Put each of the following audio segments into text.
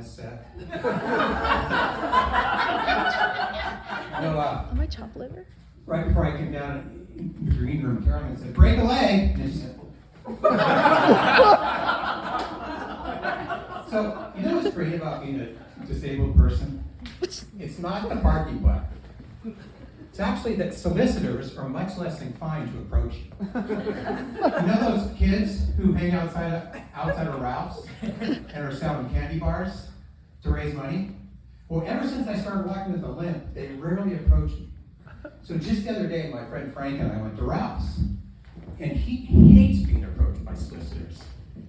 set. Am I chopped liver? Right before I came down in the green room, Carolyn said, "Break a leg." And she said, so, you know what's great about being a disabled person? It's not the party butt. It's actually that solicitors are much less inclined to approach you. You know those kids who hang outside of Ralph's and are selling candy bars to raise money? Well, ever since I started walking with a limp, they rarely approach me. So just the other day, my friend Frank and I went to Ralph's, and he hates being approached by solicitors.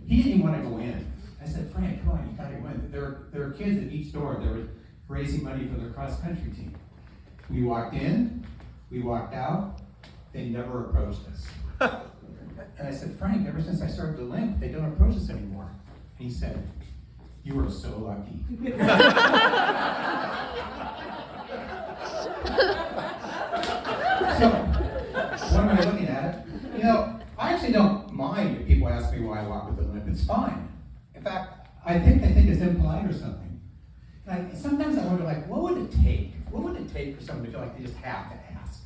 He didn't even want to go in. I said, "Frank, come on, you gotta go in." There are kids at each door that were raising money for their cross-country team. We walked in, we walked out, they never approached us. And I said, "Frank, ever since I started to limp, they don't approach us anymore." And he said, "You are so lucky." So, what am I looking at? You know, I actually don't mind if people ask me why I walk with a limp. It's fine. In fact, I think it's impolite or something. And sometimes I wonder, like, what would it take? What would it take for someone to feel like they just have to ask?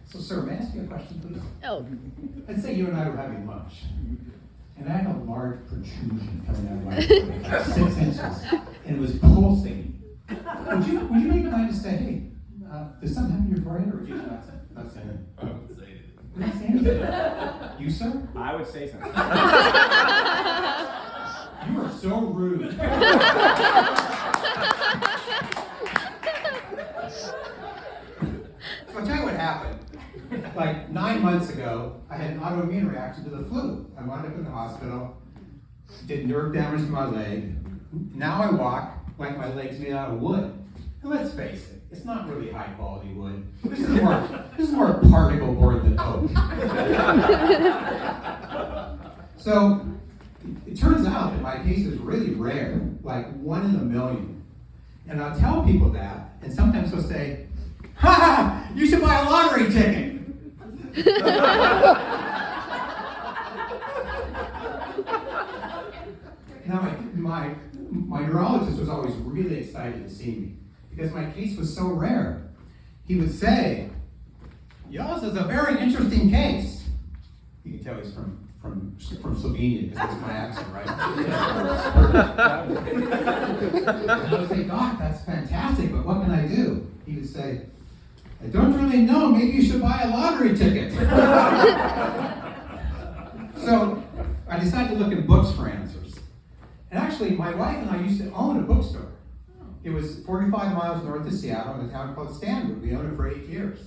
So, sir, may I ask you a question, please? Oh. Let's say you and I were having lunch, and I had a large protrusion coming out of my throat, like 6 inches, and it was pulsating. Would you be inclined to say, "Hey, does something happen to your forehead," or would you not say it? I would say it. Would you say anything? You, sir? I would say something. You are so rude. So I'll tell you what happened. Like 9 months ago, I had an autoimmune reaction to the flu. I wound up in the hospital, did nerve damage to my leg. Now I walk like my leg's made out of wood. And let's face it, it's not really high quality wood. This is more particle board than oak. So it turns out that my case is really rare, like 1 in a million. And I'll tell people that, and sometimes they'll say, "Ha ha, you should buy a lottery ticket." Now my neurologist was always really excited to see me because my case was so rare. He would say, "Yours is a very interesting case." You can tell he's from Slovenia because that's my accent, right? And I would say, "Doc, that's fantastic, but what can I do?" He would say, "I don't really know, maybe you should buy a lottery ticket." So I decided to look in books for answers. And actually, my wife and I used to own a bookstore. It was 45 miles north of Seattle in a town called Stanwood. We owned it for 8 years.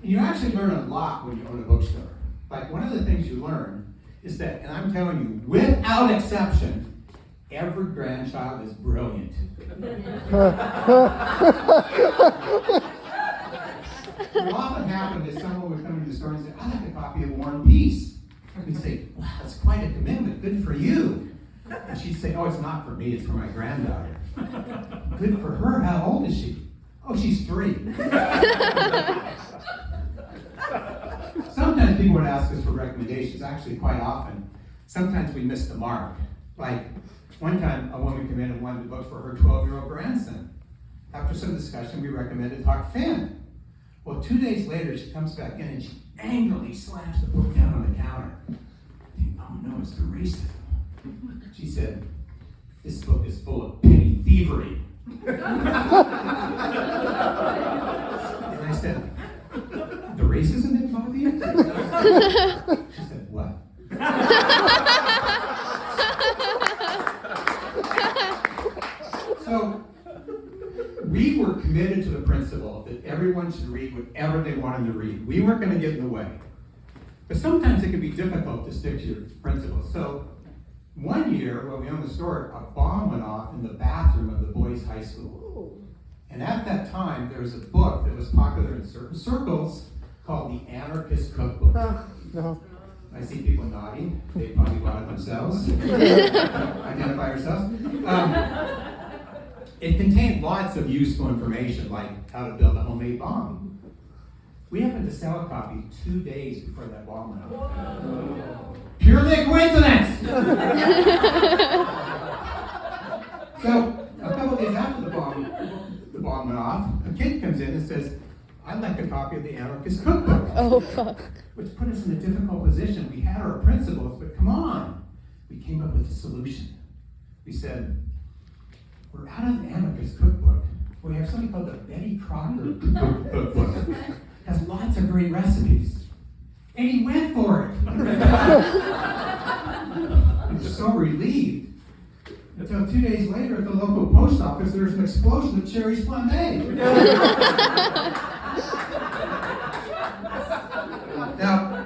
And you actually learn a lot when you own a bookstore. Like, one of the things you learn is that, and I'm telling you, without exception, every grandchild is brilliant. What often happened is someone would come into the store and say, "I'd like a copy of War and Peace." We'd say, "Wow, that's quite a commitment. Good for you." And she'd say, "Oh, it's not for me. It's for my granddaughter." "Good for her. How old is she?" "Oh, she's 3." Sometimes people would ask us for recommendations. Actually, quite often. Sometimes we miss the mark. Like, one time, a woman came in and wanted a book for her 12-year-old grandson. After some discussion, we recommended Huck Finn. Well, 2 days later, she comes back in and she angrily slams the book down on the counter. I think, "Oh no, it's the racism." She said, "This book is full of petty thievery." And I said, "The racism didn't bother you?" She said, "What?" So, we were committed to the principle that everyone should read whatever they wanted to read. We weren't going to get in the way. But sometimes it can be difficult to stick to your principles. So, one year, when we owned the store, a bomb went off in the bathroom of the boys' high school. And at that time, there was a book that was popular in certain circles called The Anarchist Cookbook. No. I see people nodding. They probably bought it themselves. Identify yourselves. It contained lots of useful information, like how to build a homemade bomb. We happened to sell a copy 2 days before that bomb went off. Purely a coincidence! So, a couple couple days after the bomb went off, a kid comes in and says, "I'd like a copy of the Anarchist Cookbook." Oh, fuck. Which put us in a difficult position. We had our principles, but come on. We came up with a solution. We said, we're out of the Anarchist Cookbook. We have something called the Betty Crocker Cookbook. It has lots of great recipes. And he went for it. He was so relieved. Until 2 days later at the local post office, there was an explosion of cherry flambé. Now,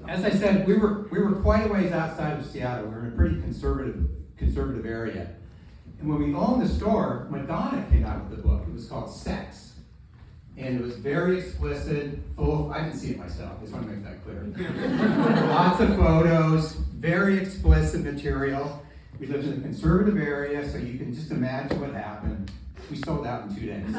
as I said, we were quite a ways outside of Seattle. We were in a pretty conservative area. And when we owned the store, Madonna came out with the book. It was called Sex. And it was very explicit, full of, I didn't see it myself, I just want to make that clear. Lots of photos, very explicit material. We lived in a conservative area, so you can just imagine what happened. We sold out in 2 days.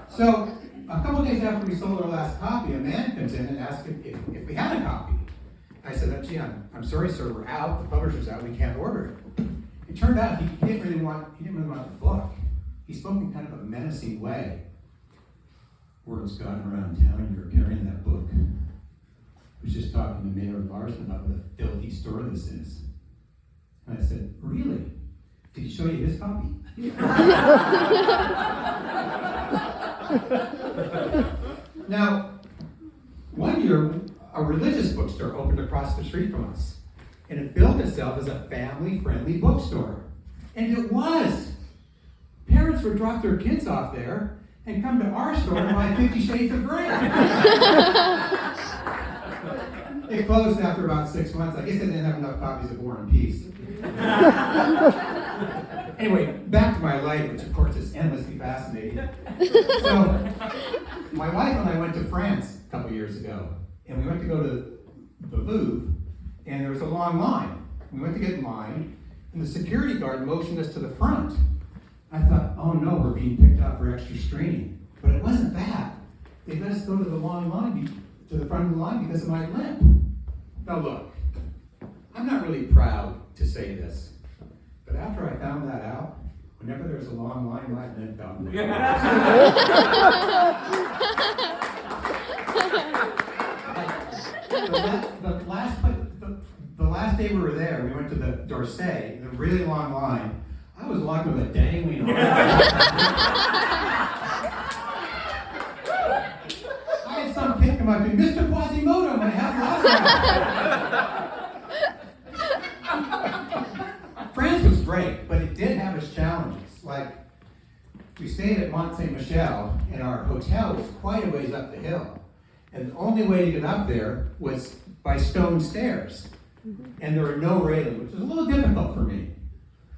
So, a couple days after we sold our last copy, a man comes in and asks if we had a copy. I said, "Oh, gee, I'm sorry, sir, we're out. The publisher's out. We can't order it." It turned out he didn't really want the book. He spoke in kind of a menacing way. "Word's gotten around town you're carrying that book. I was just talking to Mayor Larson about what a filthy store this is." And I said, "Really? Did he show you his copy?" Now, one year, a religious bookstore opened across the street from us, and it billed itself as a family-friendly bookstore. And it was. Parents would drop their kids off there and come to our store and buy 50 Shades of Grey. It closed after about 6 months. I guess they didn't have enough copies of War and Peace. Anyway, back to my life, which of course is endlessly fascinating. So, my wife and I went to France a couple years ago, and we went to go to the Louvre, and there was a long line. We went to get in line, and the security guard motioned us to the front. I thought, oh no, we're being picked up for extra screening. But it wasn't that. They let us go to the long line, to the front of the line because of my limp. Now look, I'm not really proud to say this, but after I found that out, whenever there's a long line, my limp out. The last day we were there, we went to the D'Orsay, the really long line. I was walking with a dangling arm. I had some kid come up to me, "Mr. Quasimodo, I'm going to have your France was great, but it did have its challenges. Like, we stayed at Mont Saint Michel, and our hotel was quite a ways up the hill. And the only way to get up there was by stone stairs. And there were no railing, which was a little difficult for me.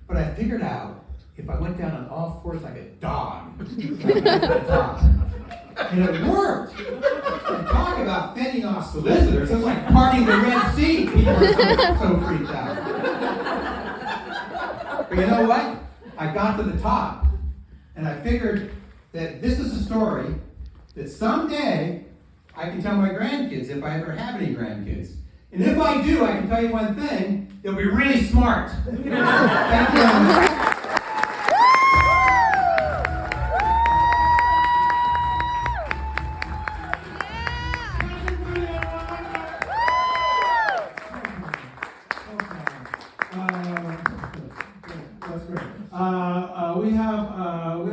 But I figured out if I went down on all fours like a dog, and it worked. And talk about fending off solicitors. It was like parting the Red Sea. People were so freaked out. But you know what? I got to the top, and I figured that this is a story that someday I can tell my grandkids if I ever have any grandkids. And if I do, I can tell you one thing, they'll be really smart. Thank you. That's great. We have